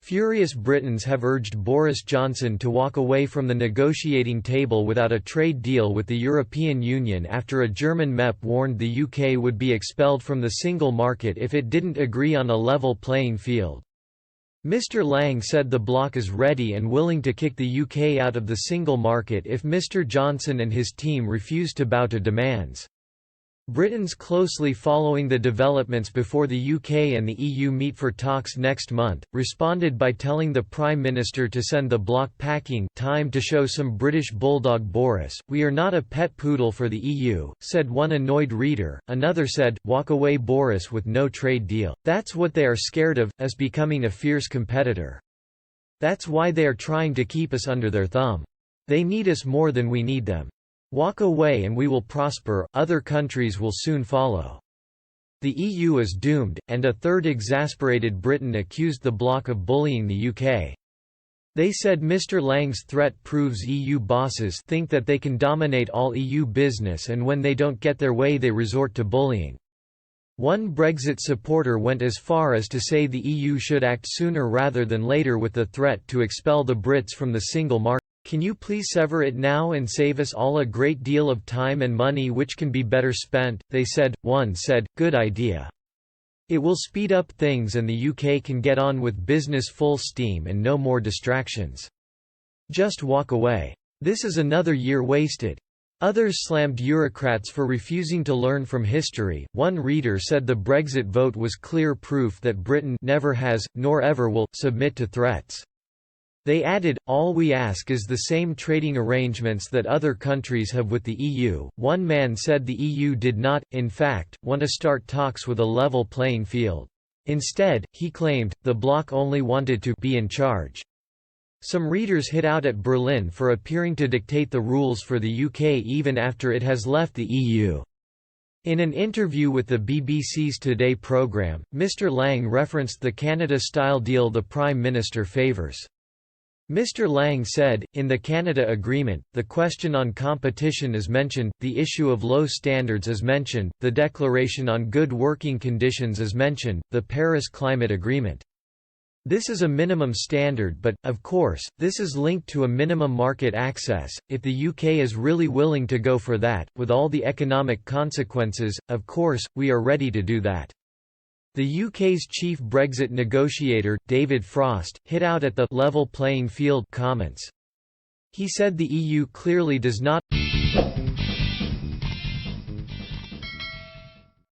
Furious Britons have urged Boris Johnson to walk away from the negotiating table without a trade deal with the European Union after a German MEP warned the UK would be expelled from the single market if it didn't agree on a level playing field. Mr. Lang said the bloc is ready and willing to kick the UK out of the single market if Mr. Johnson and his team refuse to bow to demands. Britons closely following the developments before the UK and the EU meet for talks next month, responded by telling the Prime Minister to send the bloc packing. Time to show some British bulldog. Boris, we are not a pet poodle for the EU, said one annoyed reader. Another said, walk away Boris with no trade deal. That's what they are scared of, us becoming a fierce competitor. That's why they are trying to keep us under their thumb. They need us more than we need them. Walk away and we will prosper, other countries will soon follow. The EU is doomed, and a third exasperated Briton accused the bloc of bullying the UK. They said Mr. Lang's threat proves EU bosses think that they can dominate all EU business, and when they don't get their way they resort to bullying. One Brexit supporter went as far as to say the EU should act sooner rather than later with the threat to expel the Brits from the single market. Can you please sever it now and save us all a great deal of time and money which can be better spent, they said. One said, good idea. It will speed up things and the UK can get on with business full steam and no more distractions. Just walk away. This is another year wasted. Others slammed Eurocrats for refusing to learn from history. One reader said the Brexit vote was clear proof that Britain never has, nor ever will, submit to threats. They added, all we ask is the same trading arrangements that other countries have with the EU. One man said the EU did not, in fact, want to start talks with a level playing field. Instead, he claimed, the bloc only wanted to be in charge. Some readers hit out at Berlin for appearing to dictate the rules for the UK even after it has left the EU. In an interview with the BBC's Today programme, Mr. Lang referenced the Canada-style deal the Prime Minister favours. Mr. Lang said, in the Canada Agreement, the question on competition is mentioned, the issue of low standards is mentioned, the Declaration on Good Working Conditions is mentioned, the Paris Climate Agreement. This is a minimum standard but, of course, this is linked to a minimum market access. If the UK is really willing to go for that, with all the economic consequences, of course, we are ready to do that. The UK's chief Brexit negotiator, David Frost, hit out at the level playing field comments. He said the EU clearly does not